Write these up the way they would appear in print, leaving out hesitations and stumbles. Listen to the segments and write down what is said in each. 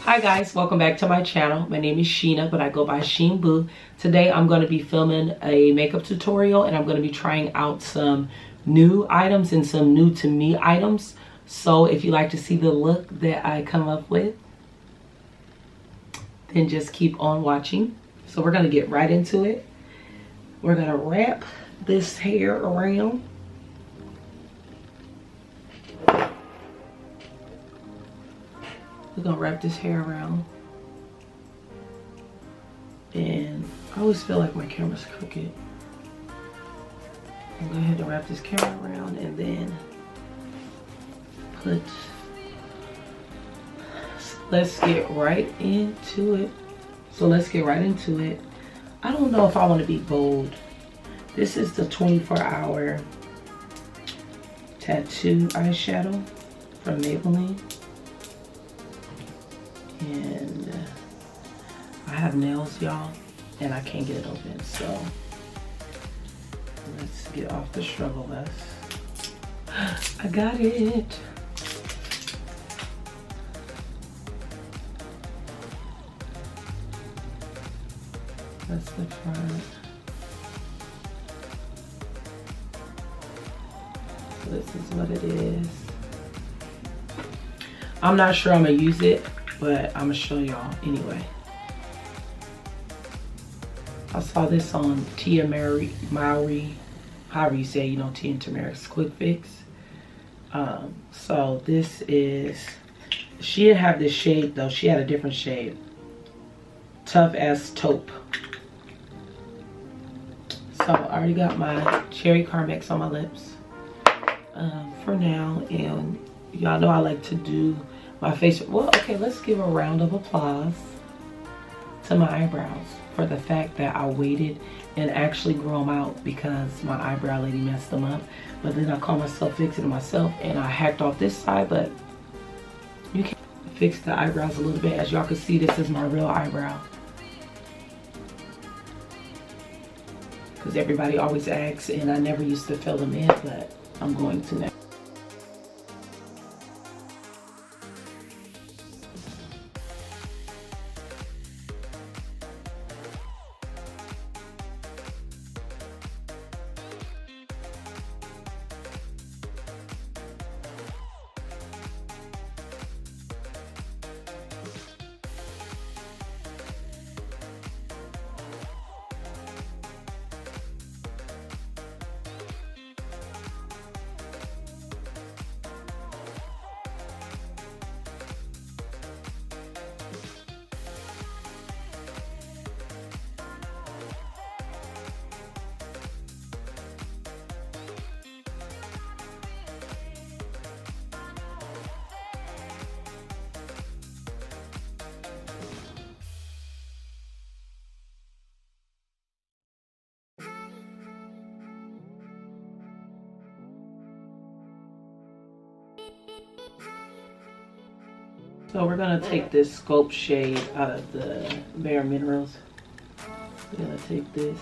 Hi guys, welcome back to my channel. My name is Sheena, but I go by SheenBoo. Today I'm going to be filming a makeup tutorial and I'm going to be trying out some new items and some new to me items. So if you like to see the look that I come up with, then just keep on watching. So we're going to get right into it. We're going to wrap this hair around. We're gonna wrap this hair around. And I always feel like my camera's crooked. I'm gonna go ahead and wrap this camera around and then let's get right into it. So let's get right into it. I don't know if I want to be bold. This is the 24-hour tattoo eyeshadow from Maybelline. And I have nails, y'all, and I can't get it open, so let's get off the struggle bus. I got it. That's the front. So this is what it is. I'm not sure I'm gonna use it, but I'm gonna show y'all anyway. I saw this on Tia Mowry, however you say, you know, Tia and Tamara's Quick Fix. So this is, she didn't have this shade though, she had a different shade. Tough as taupe. So I already got my Cherry Carmex on my lips for now, and y'all know I like to do my face. Well, okay, let's give a round of applause to my eyebrows for the fact that I waited and actually grew them out because my eyebrow lady messed them up. But then I called myself fixing it myself and I hacked off this side, but you can fix the eyebrows a little bit. As y'all can see, this is my real eyebrow. Because everybody always asks and I never used to fill them in, but I'm going to now. So we're gonna take this Sculpt shade out of the Bare Minerals. We're gonna take this.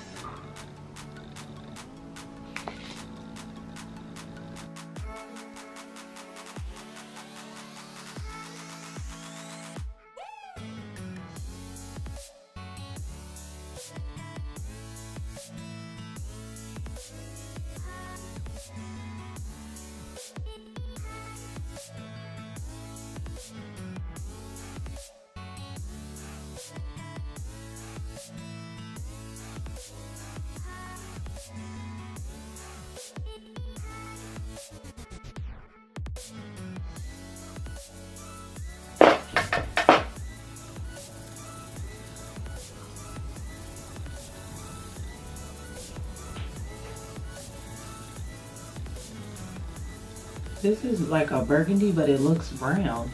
This is like a burgundy, but it looks brown.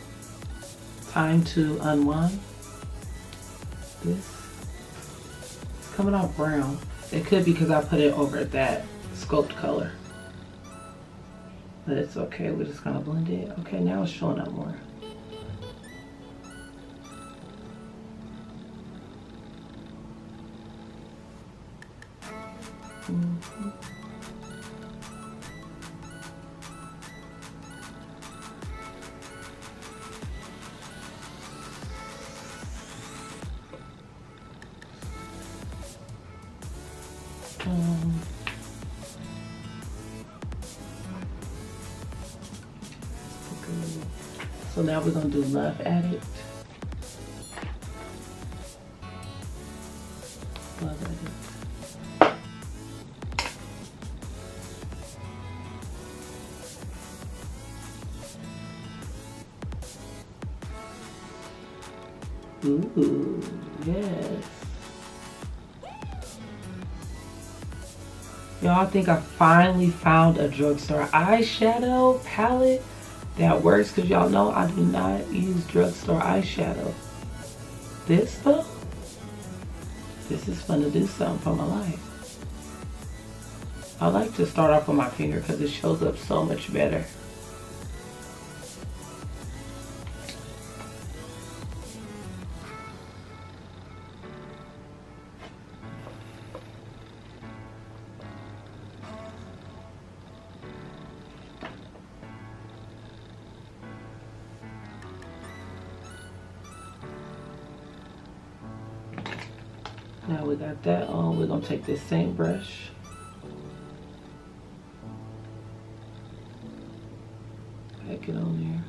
Time to unwind. This is coming out brown. It could be because I put it over that Sculpt color. But it's okay, we're just gonna blend it. Okay, now it's showing up more. Okay. So now we're gonna do Love Addict. Love Addict. Ooh, yes. Y'all, I think I finally found a drugstore eyeshadow palette that works, because y'all know I do not use drugstore eyeshadow. This though, this is fun to do something for my life. I like to start off with my finger because it shows up so much better. Now we got that on, we're gonna take this same brush. Pack it on there.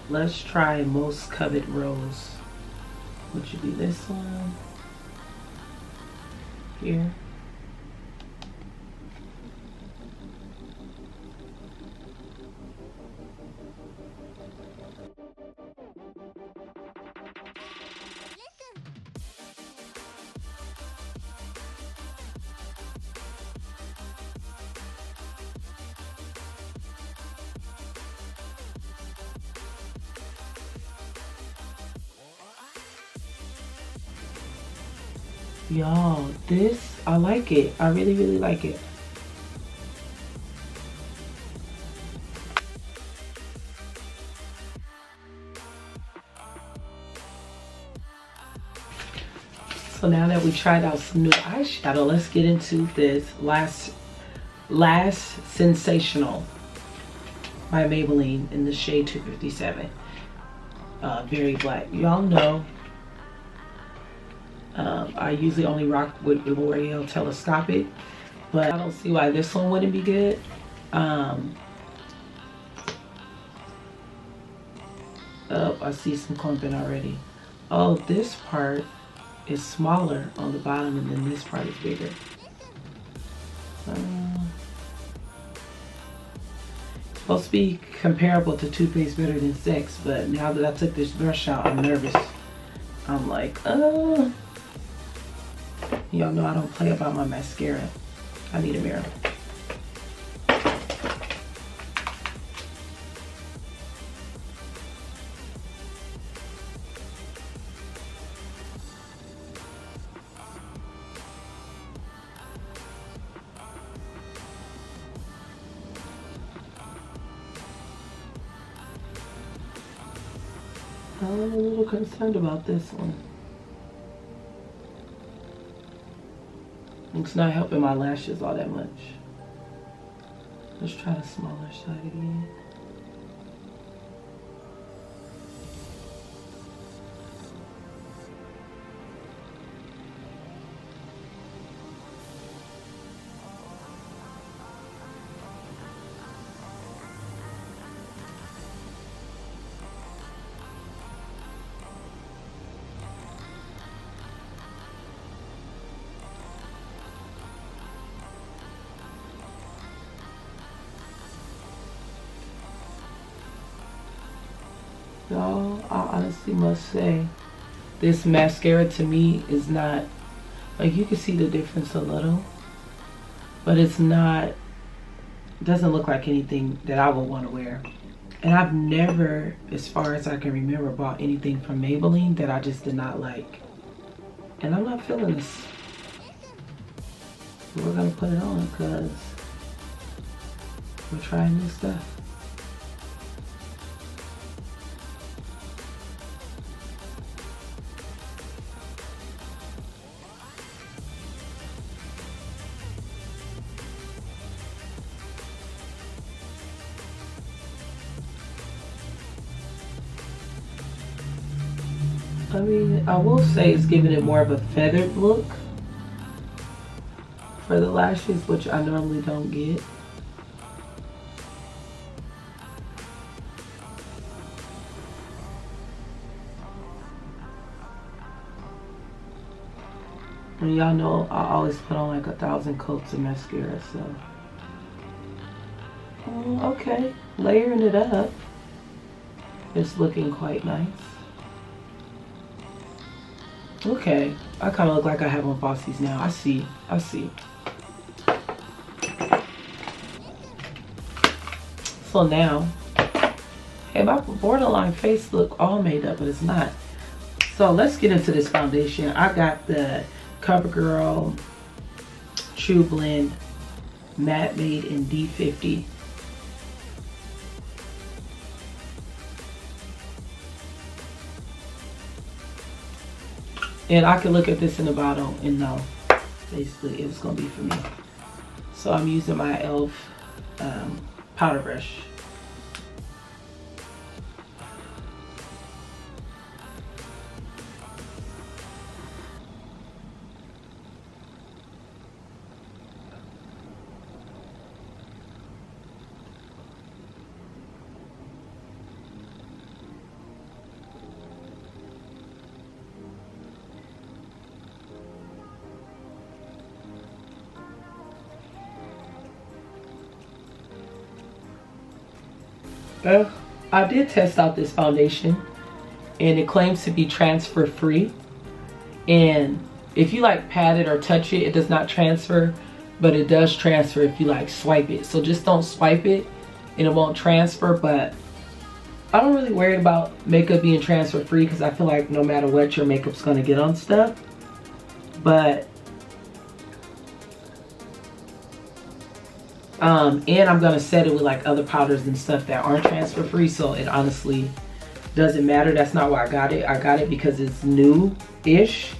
Let's try Most Coveted Rose, which would be this one here. Y'all, this, I like it. I really, really like it. So now that we tried out some new eyeshadow, let's get into this Lash Sensational by Maybelline in the shade 257. Very black. Y'all know I usually only rock with the L'Oreal Telescopic, but I don't see why this one wouldn't be good. Oh, I see some clumping already. Oh, this part is smaller on the bottom, and then this part is bigger. Supposed to be comparable to Toothpaste Better Than Sex, but now that I took this brush out, I'm nervous. I'm like, y'all know I don't play about my mascara. I need a mirror. I'm a little concerned about this one. It's not helping my lashes all that much. Let's try the smaller side again. Y'all, I honestly must say, This mascara to me is not, like, you can see the difference a little, but it's not, doesn't look like anything that I would want to wear. And I've never, as far as I can remember, bought anything from Maybelline that I just did not like. And I'm not feeling this. We're gonna put it on because we're trying new stuff. I mean, I will say it's giving it more of a feathered look for the lashes, which I normally don't get. And y'all know I always put on like 1,000 coats of mascara, so. Okay, layering it up. It's looking quite nice. Okay, I kind of look like I have on Fossies now. I see. So now, hey, my borderline face look all made up, but it's not. So let's get into this foundation. I got the CoverGirl Trublend Matte Made in D50. And I can look at this in the bottle and know basically it's gonna be for me. So I'm using my e.l.f. Powder brush. I did test out this foundation and it claims to be transfer free, and if you like pat it or touch it, it does not transfer, but it does transfer if you like swipe it. So just don't swipe it and it won't transfer. But I'm really worried about makeup being transfer free because I feel like no matter what, your makeup's gonna get on stuff. But and I'm gonna set it with like other powders and stuff that aren't transfer free, so it honestly doesn't matter. That's not why I got it. I got it because it's new-ish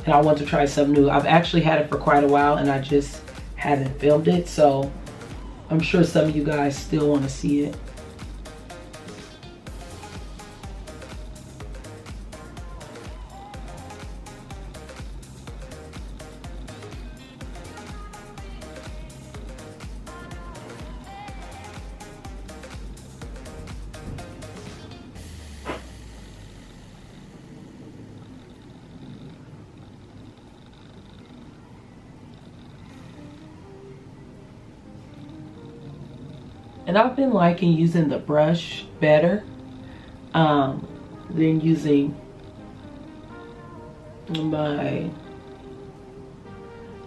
and I want to try something new. I've actually had it for quite a while and I just haven't filmed it, so I'm sure some of you guys still want to see it. And I've been liking using the brush better than using my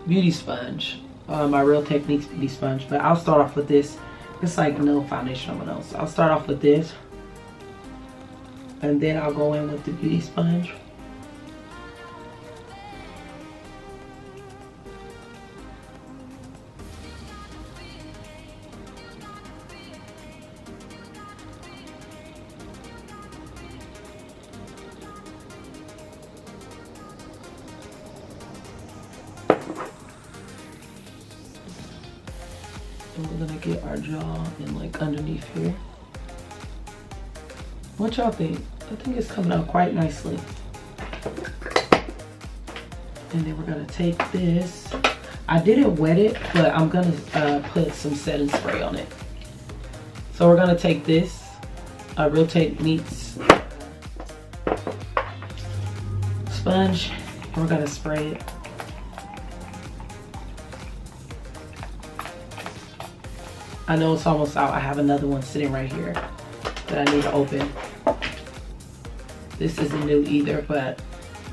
beauty sponge, my Real Techniques beauty sponge. But I'll start off with this. It's like no foundation on my nose. So I'll start off with this, and then I'll go in with the beauty sponge. And we're gonna get our jaw and like underneath here. What y'all think? I think it's coming out quite nicely. And then we're gonna take this. I didn't wet it, but I'm gonna put some setting spray on it. So we're gonna take this Real Techniques sponge and we're gonna spray it. I know it's almost out. I have another one sitting right here that I need to open. This isn't new either, but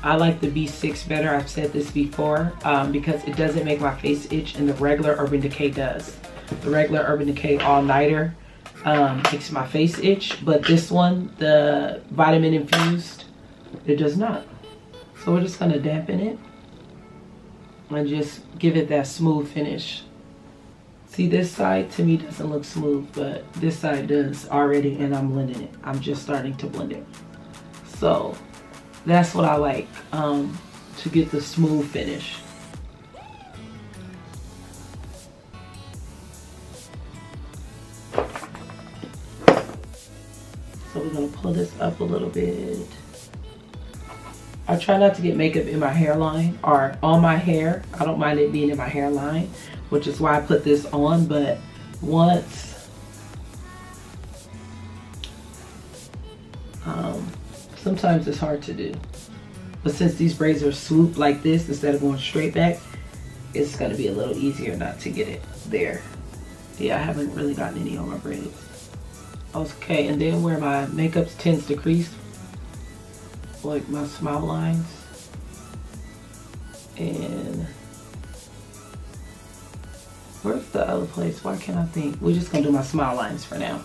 I like the B6 better. I've said this before because it doesn't make my face itch, and the regular Urban Decay does. The regular Urban Decay All Nighter makes my face itch, but this one, the Vitamin Infused, it does not. So we're just gonna dampen it and just give it that smooth finish. See, this side to me doesn't look smooth, but this side does already, and I'm blending it. I'm just starting to blend it. So that's what I like, to get the smooth finish. So we're gonna pull this up a little bit. I try not to get makeup in my hairline or on my hair. I don't mind it being in my hairline, which is why I put this on, but once, sometimes it's hard to do. But since these braids are swooped like this, instead of going straight back, it's gonna be a little easier not to get it there. Yeah, I haven't really gotten any on my braids. Okay, and then where my makeup tends to crease, like my smile lines, and where's the other place? Why can't I think? We're just gonna do my smile lines for now.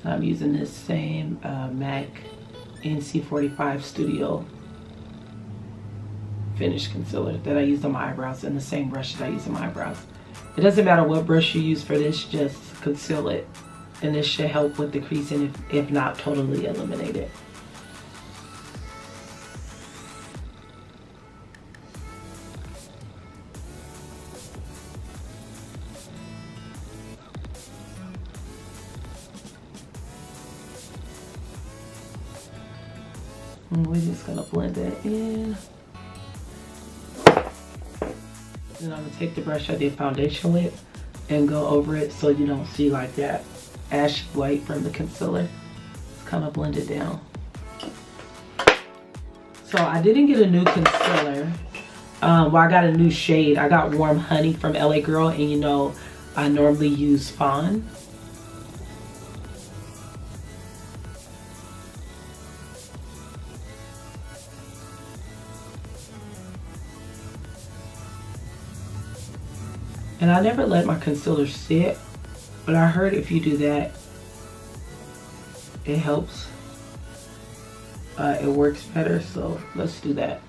So I'm using this same MAC NC45 Studio Finish Concealer that I used on my eyebrows, and the same brush that I use on my eyebrows. It doesn't matter what brush you use for this, just conceal it. And this should help with the creasing, if not totally eliminate it. And we're just gonna blend that in. Then I'm gonna take the brush I did foundation with and go over it so you don't see like that ash white from the concealer. It's kind of blended down. So I didn't get a new concealer. Well, I got a new shade. I got Warm Honey from LA Girl, and you know I normally use Fawn. And I never let my concealer sit, but I heard if you do that, it helps. It works better, so let's do that.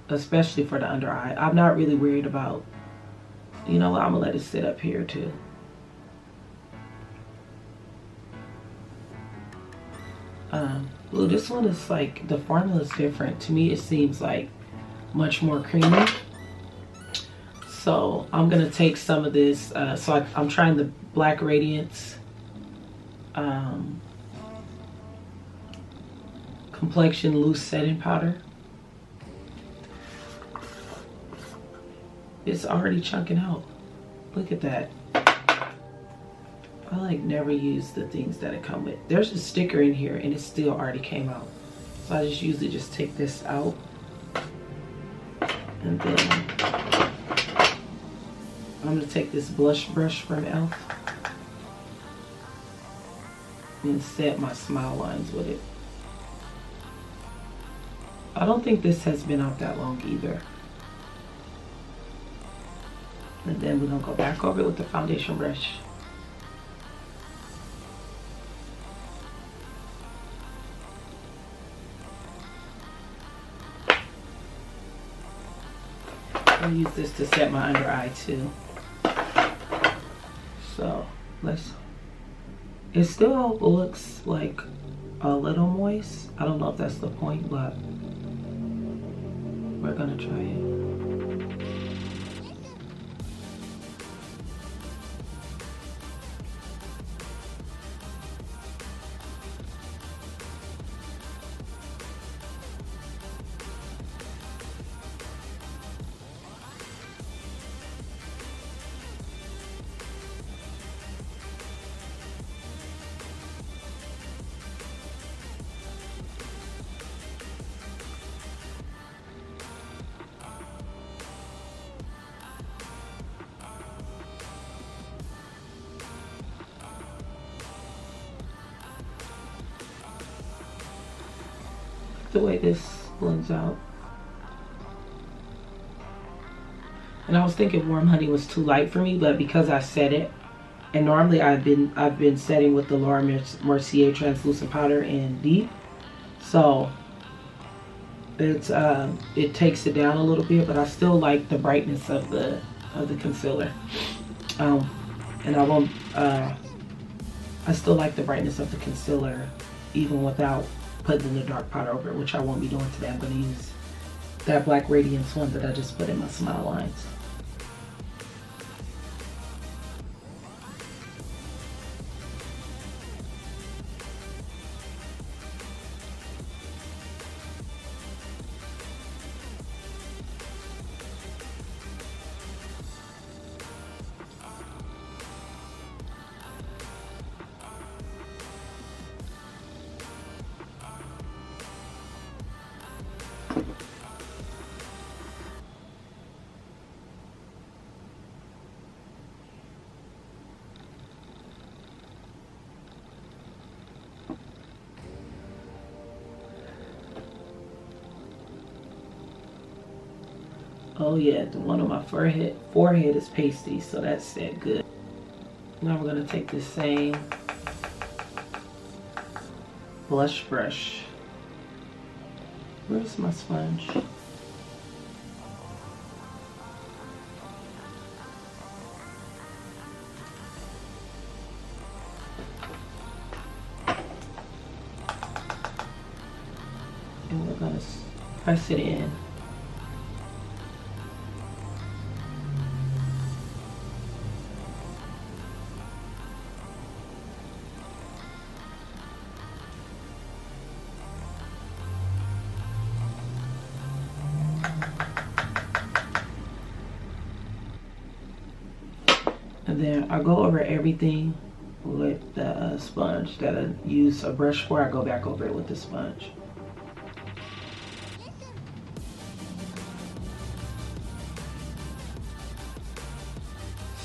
Especially for the under eye. I'm not really worried about, you know what, I'm gonna let it sit up here too. Well, this one is like, the formula is different. To me, it seems like much more creamy. So I'm gonna take some of this, I'm trying the Black Radiance Complexion Loose Setting Powder. It's already chunking out. Look at that. I like never use the things that it come with. There's a sticker in here and it still already came out. So I just usually just take this out. And then I'm gonna take this blush brush from e.l.f. and set my smile lines with it. I don't think this has been out that long either. And then we're gonna go back over it with the foundation brush. I'll use this to set my under eye too. So it still looks like a little moist. I don't know if that's the point, but we're gonna try it. the way this blends out. And I was thinking Warm Honey was too light for me, but because I set it, and normally I've been setting with the Laura Mercier translucent powder in deep, so it's it takes it down a little bit, but I still like the brightness of the concealer. And I won't. I still like the brightness of the concealer, even without putting the dark powder over it, which I won't be doing today. I'm going to use that Black Radiance one that I just put in my smile lines. Oh yeah, the one on my forehead is pasty, so that's set good. Now we're gonna take this same blush brush. Where's my sponge? And we're gonna press it in. And then I go over everything with the sponge that I use a brush for. I go back over it with the sponge.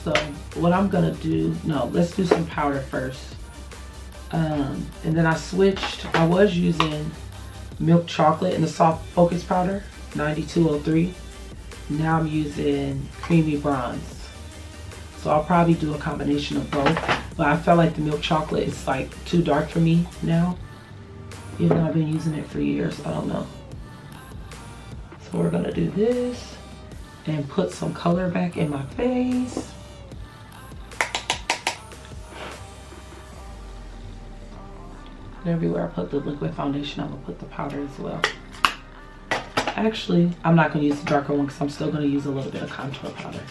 So what I'm gonna do, no, let's do some powder first. And then I switched, I was using milk chocolate in the soft focus powder, 9203. Now I'm using creamy bronze. So I'll probably do a combination of both, but I felt like the milk chocolate is like too dark for me now, even though I've been using it for years. I don't know. So we're gonna do this and put some color back in my face. And everywhere I put the liquid foundation, I'm gonna put the powder as well. Actually, I'm not gonna use the darker one because I'm still gonna use a little bit of contour powder.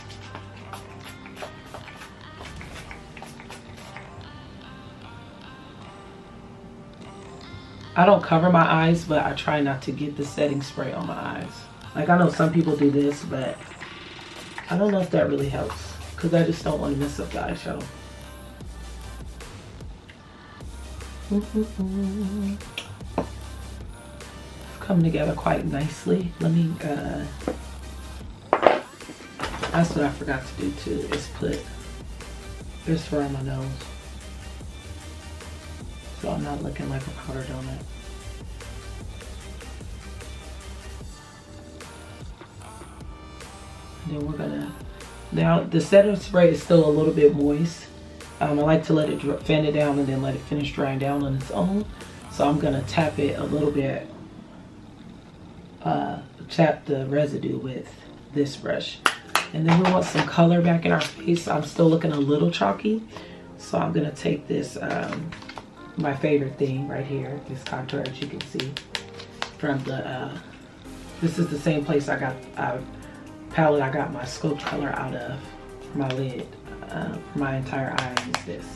I don't cover my eyes, but I try not to get the setting spray on my eyes. Like, I know some people do this, but I don't know if that really helps because I just don't want to mess up the eyeshadow. It's coming together quite nicely. Let me, that's what I forgot to do too, is put this around my nose, so I'm not looking like a powder donut. And then we're gonna, now the setting spray is still a little bit moist. I like to let it fan it down and then let it finish drying down on its own. So I'm gonna tap it a little bit, tap the residue with this brush. And then we want some color back in our face. I'm still looking a little chalky. So I'm gonna take this, my favorite thing right here, this contour, as you can see from the this is the same place I got palette I got my sculpt color out of for my lid, for my entire eye. Is this.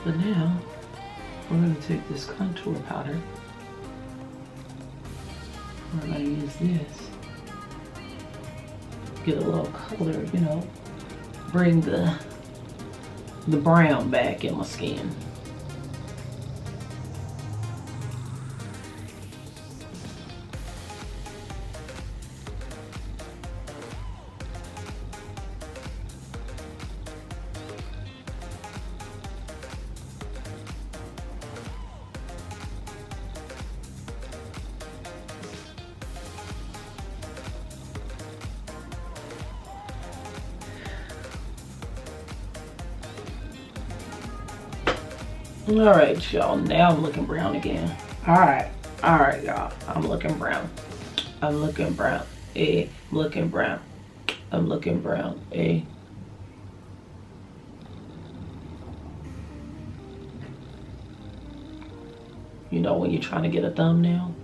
But now we're going to take this contour powder, we're going to use this, get a little color, you know, bring the brown back in my skin. All right, y'all. Now I'm looking brown again. All right, y'all. I'm looking brown. I'm looking brown. I'm looking brown. I'm looking brown. You know when you're trying to get a thumbnail?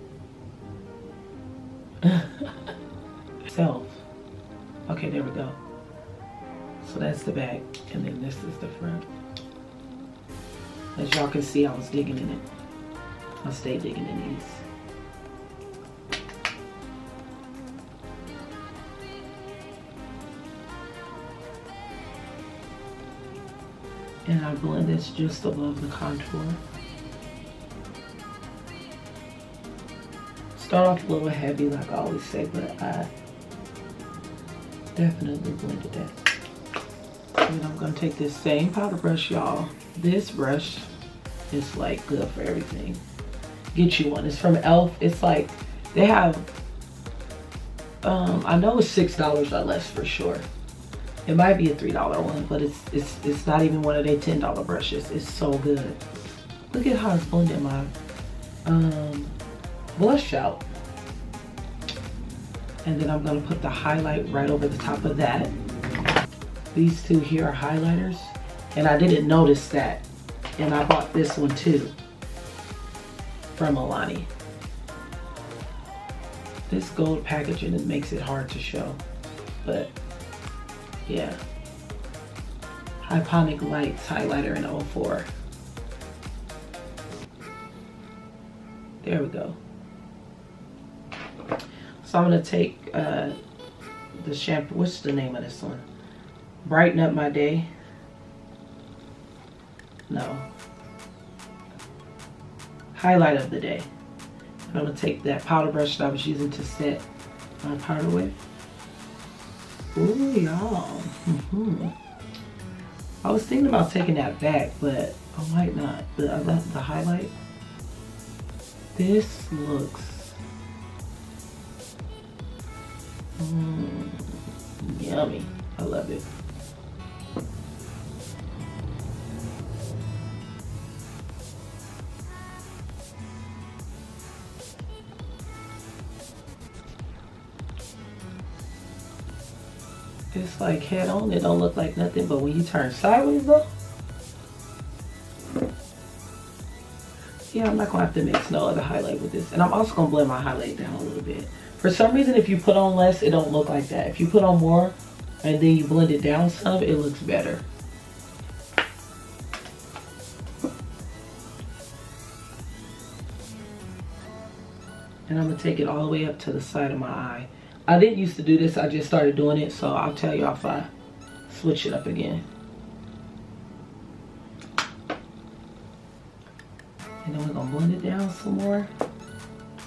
Self. Okay, there we go. So that's the back, and then this is the front. As y'all can see, I was digging in it. I stay digging in these. And I blend this just above the contour. Start off a little heavy like I always say, but I definitely blended that. And I'm gonna take this same powder brush, y'all. This brush is like good for everything. Get you one. It's from e.l.f. It's like they have I know it's $6 or less for sure. It might be a $3 one, but it's not even one of their $10 brushes. It's so good. Look at how it's blending my blush out. And then I'm gonna put the highlight right over the top of that. These two here are highlighters, and I didn't notice that. And I bought this one too from Milani. This gold packaging, it makes it hard to show, but yeah. Hyponic Lights highlighter in 04. There we go. So I'm gonna take the shampoo. What's the name of this one? Brighten Up My Day. No. Highlight of the Day. I'm gonna take that powder brush that I was using to set my powder with. Ooh, y'all. I was thinking about taking that back, but I might not. The highlight. This looks yummy. I love it. It's like head on, it don't look like nothing, but when you turn sideways though, yeah, I'm not gonna have to mix no other highlight with this. And I'm also gonna blend my highlight down a little bit. For some reason, if you put on less, it don't look like that. If you put on more and then you blend it down some, it looks better. And I'm gonna take it all the way up to the side of my eye. I didn't used to do this, I just started doing it, so I'll tell y'all if I switch it up again. And then we're gonna blend it down some more.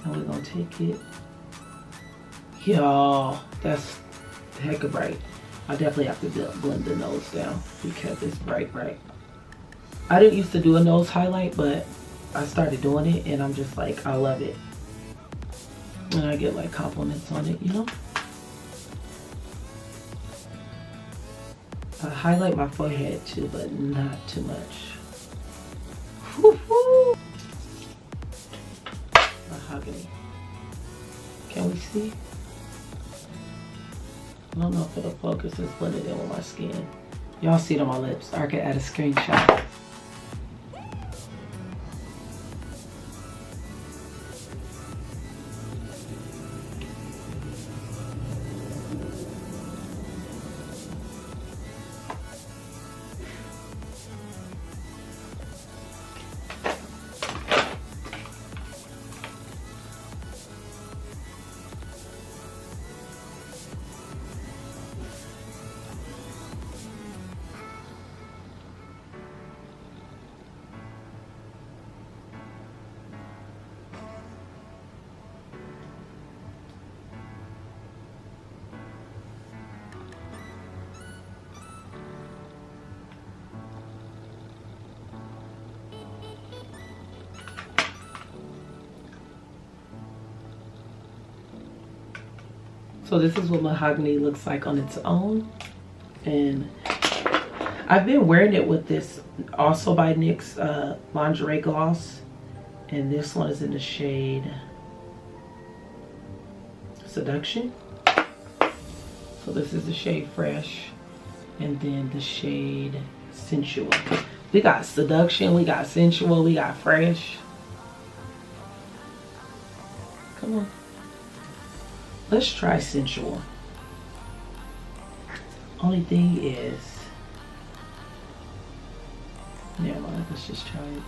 And we're gonna take it. Y'all, that's heck of bright. I definitely have to blend the nose down because it's bright. I didn't used to do a nose highlight, but I started doing it and I'm just like, I love it. And I get like compliments on it, you know? I highlight my forehead too, but not too much. Woo-hoo. Mahogany. Can we see? I don't know if it'll focus. It's blended in with my skin. Y'all see it on my lips. Or I can add a screenshot. So this is what mahogany looks like on its own. And I've been wearing it with this, also by NYX lingerie gloss, and this one is in the shade Seduction. So this is the shade Fresh, and then the shade Sensual. We got Seduction, we got Sensual, we got Fresh. Come on, let's try Sensual. Only thing is, never mind, let's just try it.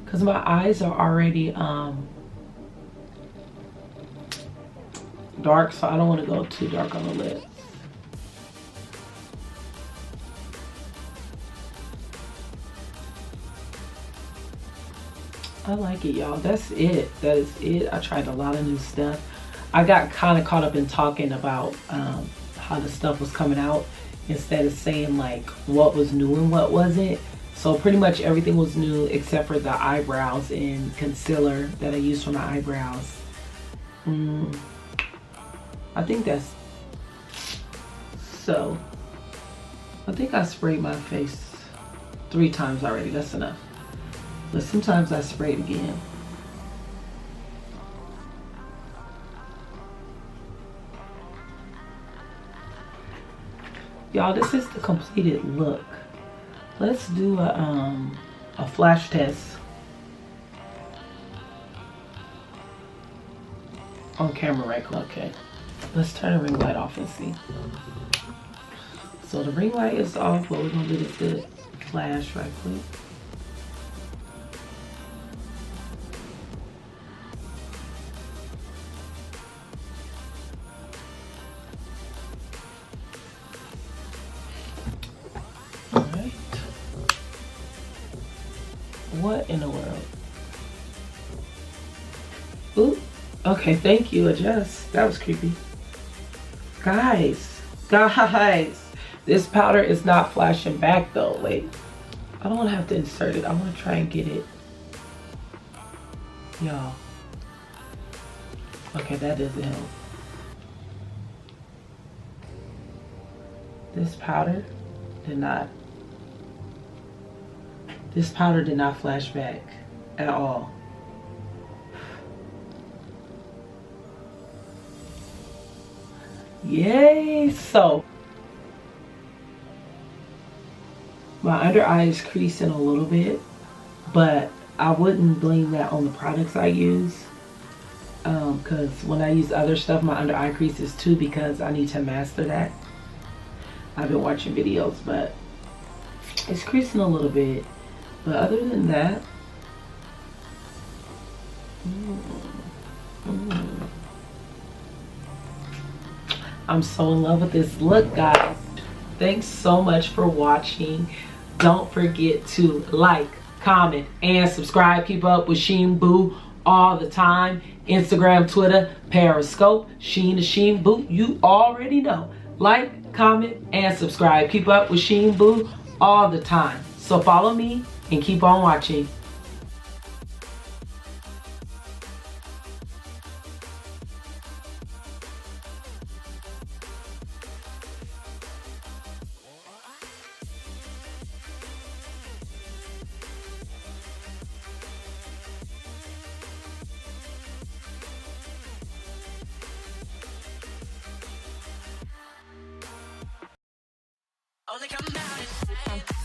Because my eyes are already dark, so I don't want to go too dark on the lips. I like it, y'all. That's it. That is it. I tried a lot of new stuff. I got kind of caught up in talking about how the stuff was coming out instead of saying like what was new and what wasn't. So pretty much everything was new except for the eyebrows and concealer that I used for my eyebrows. I think that's so. I think I sprayed my face 3 times already. That's enough. But sometimes I spray it again. Y'all, this is the completed look. Let's do a flash test on camera right quick. Okay, let's turn the ring light off and see. So the ring light is off, but we're gonna do the flash right quick. What in the world? Ooh, okay, thank you, adjust. That was creepy. Guys, this powder is not flashing back though. Wait, I don't want to have to insert it. I want to try and get it. Y'all. Okay, that doesn't help. This powder did not flash back at all. Yay! So my under eye is creasing a little bit, but I wouldn't blame that on the products I use, because when I use other stuff my under eye creases too, because I need to master that. I've been watching videos, but it's creasing a little bit. But other than that, I'm so in love with this look, guys. Thanks so much for watching. Don't forget to like, comment, and subscribe. Keep up with SheenBoo all the time. Instagram, Twitter, Periscope, Sheen to SheenBoo. You already know. Like, comment, and subscribe. Keep up with SheenBoo all the time. So follow me and keep on watching. Only come out